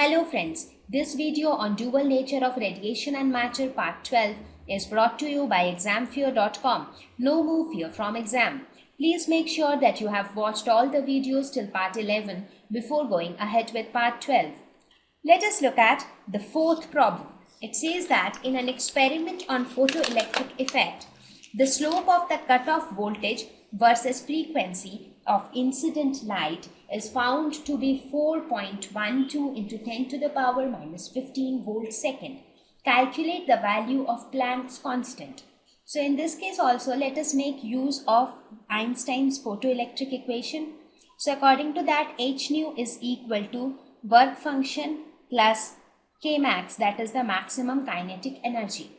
Hello friends, this video on dual nature of radiation and matter part 12 is brought to you by examfear.com. No more fear from exam. Please make sure that you have watched all the videos till part 11 before going ahead with part 12. Let us look at the fourth problem. It says that in an experiment on photoelectric effect, the slope of the cutoff voltage versus frequency of incident light is found to be 4.12 into 10 to the power minus 15 volts second. Calculate the value of Planck's constant. So in this case also, let us make use of Einstein's photoelectric equation. So according to that, h nu is equal to work function plus k max, that is the maximum kinetic energy.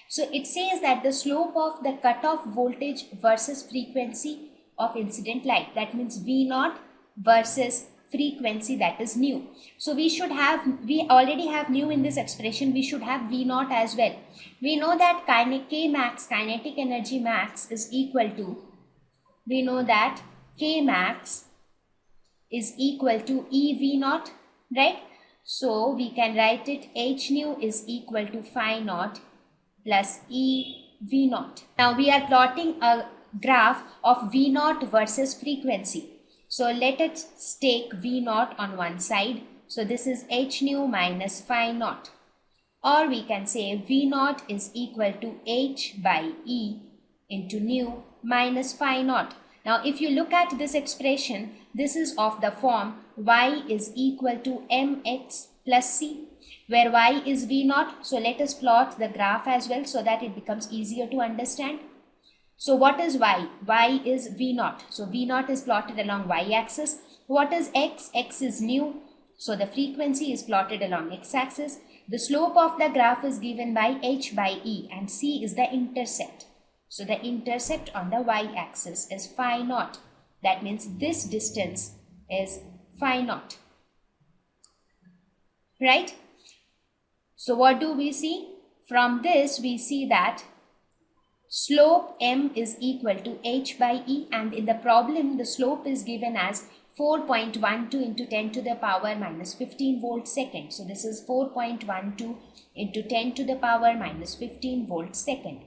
So it says that the slope of the cutoff voltage versus frequency of incident light, that means V naught versus frequency, that is nu. So we already have nu in this expression, we should have V naught as well. We know that K max, kinetic energy max, is equal to, we know that K max is equal to E V naught, right? So we can write it h nu is equal to phi naught plus E V naught. Now we are plotting a graph of V naught versus frequency. So let us take V naught on one side. So this is h nu minus phi naught. Or we can say V naught is equal to h by E into nu minus phi naught. Now if you look at this expression, this is of the form y is equal to mx plus c, where y is V naught. So let us plot the graph as well so that it becomes easier to understand. So what is y? Y is V naught. So V naught is plotted along y-axis. What is x? X is nu. So the frequency is plotted along x-axis. The slope of the graph is given by h by e and c is the intercept. So the intercept on the y-axis is phi naught. That means this distance is phi naught. Right? So what do we see? From this we see that slope m is equal to h by e, and in the problem the slope is given as 4.12 into 10 to the power minus 15 volts second. So this is 4.12 into 10 to the power minus 15 volts second.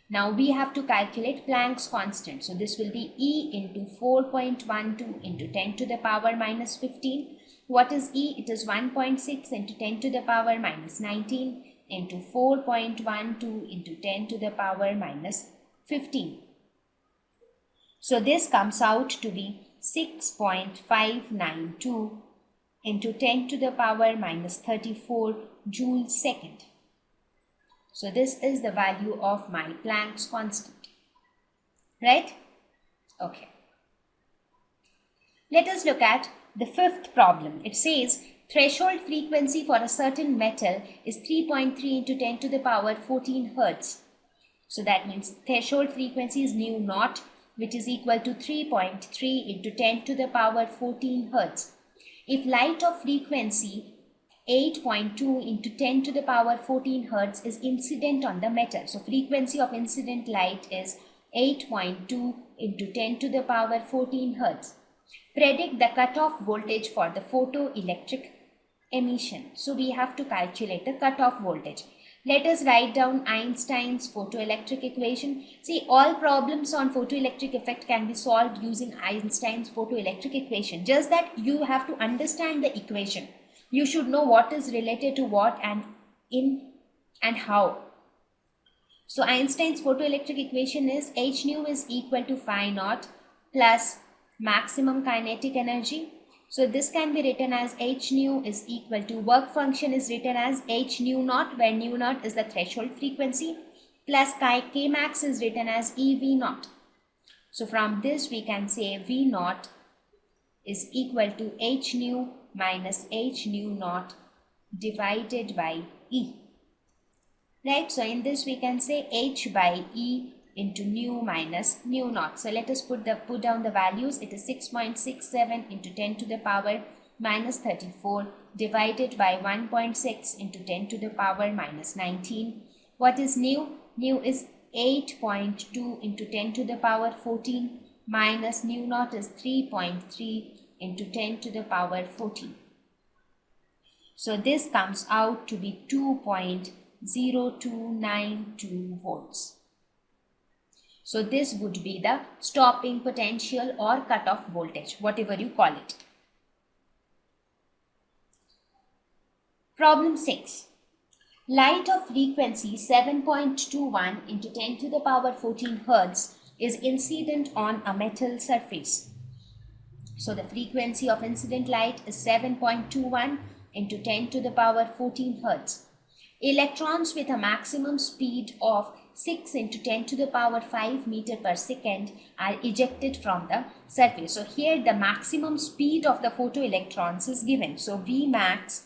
Now we have to calculate Planck's constant. So this will be E into 4.12 into 10 to the power minus 15. What is E? It is 1.6 into 10 to the power minus 19 into 4.12 into 10 to the power minus 15. So this comes out to be 6.592 into 10 to the power minus 34 joules second. So this is the value of my Planck's constant. Right? Okay. Let us look at the fifth problem. It says threshold frequency for a certain metal is 3.3 into 10 to the power 14 Hertz. So that means threshold frequency is nu naught, which is equal to 3.3 into 10 to the power 14 Hertz. If light of frequency 8.2 into 10 to the power 14 Hertz is incident on the metal. So frequency of incident light is 8.2 into 10 to the power 14 Hertz. Predict the cutoff voltage for the photoelectric emission. So we have to calculate the cutoff voltage. Let us write down Einstein's photoelectric equation. See, all problems on photoelectric effect can be solved using Einstein's photoelectric equation. Just that you have to understand the equation. You should know what is related to what and in and how. So Einstein's photoelectric equation is h nu is equal to phi naught plus maximum kinetic energy. So this can be written as h nu is equal to work function is written as h nu naught, where nu naught is the threshold frequency, plus k max is written as E V naught. So from this we can say V naught is equal to h nu minus h nu naught divided by E. Right, so in this we can say h by E into nu minus nu naught. So let us put down the values. It is 6.67 into 10 to the power minus 34 divided by 1.6 into 10 to the power minus 19. What is nu? Nu is 8.2 into 10 to the power 14 minus nu naught is 3.3 into 10 to the power 14. So this comes out to be 2.0292 volts. So this would be the stopping potential or cutoff voltage, whatever you call it. Problem 6. Light of frequency 7.21 into 10 to the power 14 Hertz is incident on a metal surface. So the frequency of incident light is 7.21 into 10 to the power 14 Hertz. Electrons with a maximum speed of 6 into 10 to the power 5 meter per second are ejected from the surface. So here the maximum speed of the photoelectrons is given. So Vmax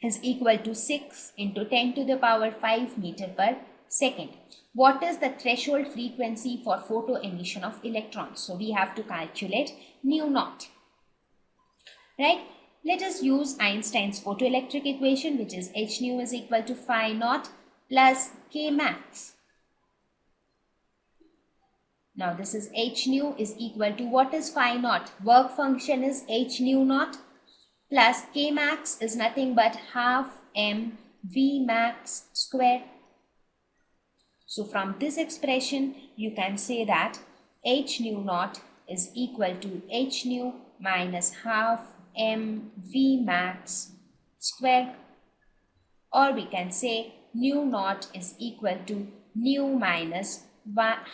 is equal to 6 into 10 to the power 5 meter per second. What is the threshold frequency for photo emission of electrons? So we have to calculate nu naught. Right? Let us use Einstein's photoelectric equation, which is h nu is equal to phi naught plus k max. Now this is h nu is equal to, what is phi naught? Work function is h nu naught plus k max is nothing but half m v max square. So from this expression you can say that h nu naught is equal to h nu minus half m v max square, or we can say nu naught is equal to nu minus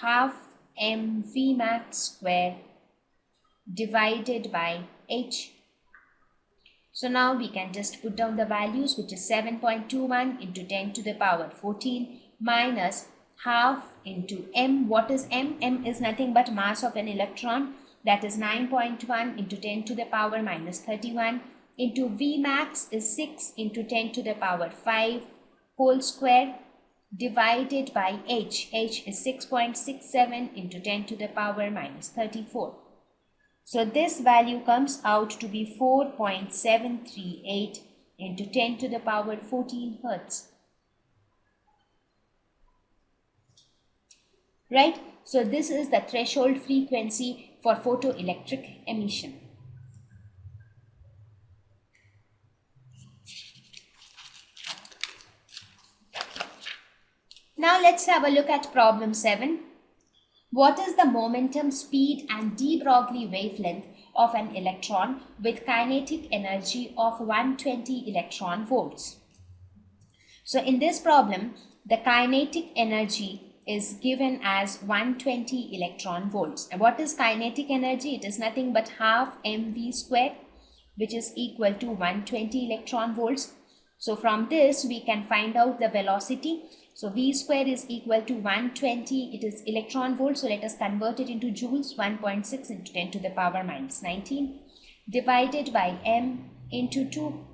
half m v max square divided by h. So now we can just put down the values, which is 7.21 into 10 to the power 14 minus half into m. What is m? M is nothing but mass of an electron, that is 9.1 into 10 to the power minus 31 into V max is 6 into 10 to the power 5 whole square divided by h. H is 6.67 into 10 to the power minus 34. So this value comes out to be 4.738 into 10 to the power 14 Hertz. Right? So this is the threshold frequency for photoelectric emission. Now let's have a look at problem 7. What is the momentum, speed and de Broglie wavelength of an electron with kinetic energy of 120 electron volts? So in this problem, the kinetic energy is given as 120 electron volts. And what is kinetic energy? It is nothing but half mv square, which is equal to 120 electron volts. So from this we can find out the velocity. So v square is equal to 120, it is electron volts, so let us convert it into joules, 1.6 into 10 to the power minus 19 divided by m into 2.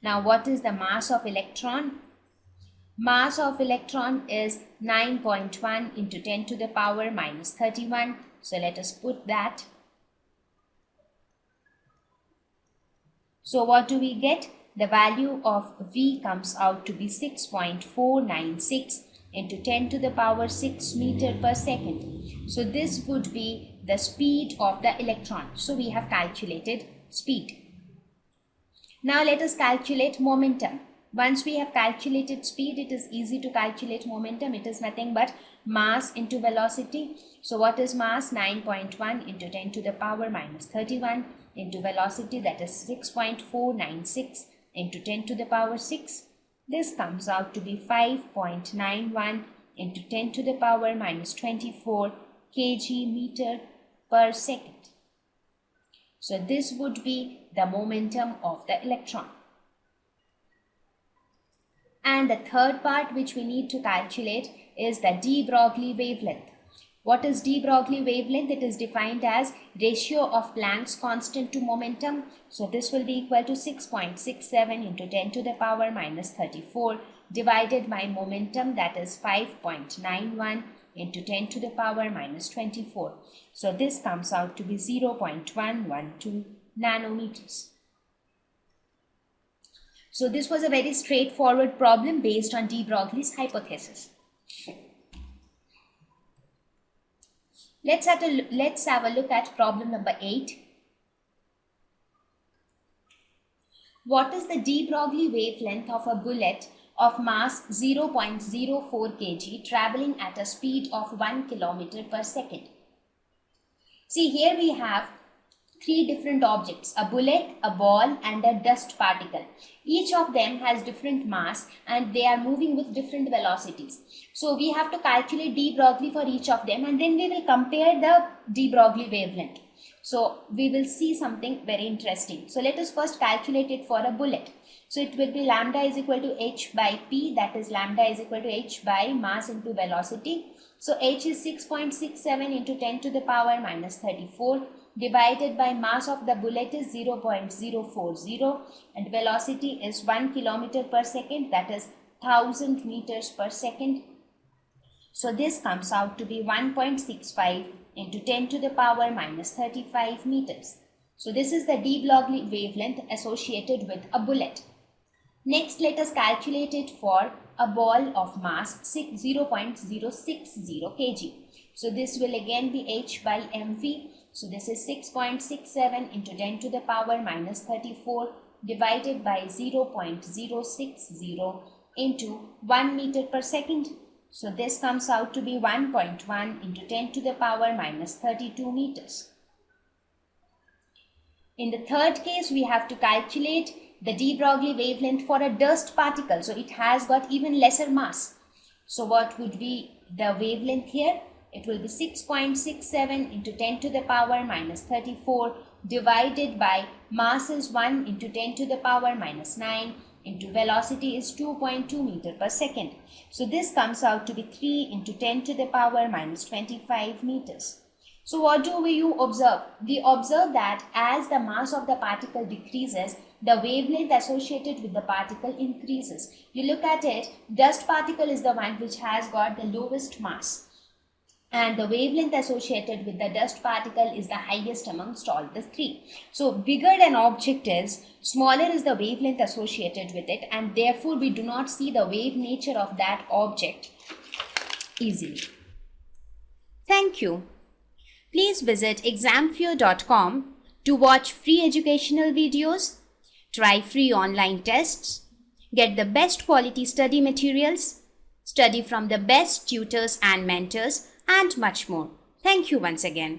Now what is the mass of electron? Mass of electron is 9.1 into 10 to the power minus 31. So let us put that. So what do we get? The value of V comes out to be 6.496 into 10 to the power 6 meter per second. So this would be the speed of the electron. So we have calculated speed. Now let us calculate momentum. Once we have calculated speed, it is easy to calculate momentum. It is nothing but mass into velocity. So what is mass? 9.1 into 10 to the power minus 31 into velocity, that is 6.496 into 10 to the power 6. This comes out to be 5.91 into 10 to the power minus 24 kg meter per second. So this would be the momentum of the electron. And the third part which we need to calculate is the de Broglie wavelength. What is de Broglie wavelength? It is defined as ratio of Planck's constant to momentum. So this will be equal to 6.67 into 10 to the power minus 34 divided by momentum, that is 5.91 into 10 to the power minus 24. So this comes out to be 0.112 nanometers. So this was a very straightforward problem based on de Broglie's hypothesis. Let's have a look at problem number 8. What is the de Broglie wavelength of a bullet of mass 0.04 kg traveling at a speed of 1 km per second? See, here we have three different objects, a bullet, a ball and a dust particle. Each of them has different mass and they are moving with different velocities. So we have to calculate de Broglie for each of them, and then we will compare the de Broglie wavelength. So we will see something very interesting. So let us first calculate it for a bullet. So it will be lambda is equal to h by p, that is lambda is equal to h by mass into velocity. So h is 6.67 into 10 to the power minus 34 divided by mass of the bullet is 0.040 and velocity is 1 kilometer per second, that is 1000 meters per second. So this comes out to be 1.65 into 10 to the power minus 35 meters. So this is the de Broglie wavelength associated with a bullet. Next, let us calculate it for a ball of mass 0.060 kg. So this will again be h by mv. So this is 6.67 into 10 to the power minus 34 divided by 0.060 into 1 meter per second. So this comes out to be 1.1 into 10 to the power minus 32 meters. In the third case, we have to calculate the de Broglie wavelength for a dust particle. So it has got even lesser mass. So what would be the wavelength here? It will be 6.67 into 10 to the power minus 34 divided by mass is 1 into 10 to the power minus 9 into velocity is 2.2 meter per second. So this comes out to be 3 into 10 to the power minus 25 meters. So what do you observe? We observe that as the mass of the particle decreases, the wavelength associated with the particle increases. You look at it, dust particle is the one which has got the lowest mass, and the wavelength associated with the dust particle is the highest amongst all the three. So bigger an object is, smaller is the wavelength associated with it, and therefore we do not see the wave nature of that object easily. Thank you. Please visit examfear.com to watch free educational videos, try free online tests, get the best quality study materials, study from the best tutors and mentors, and much more. Thank you once again.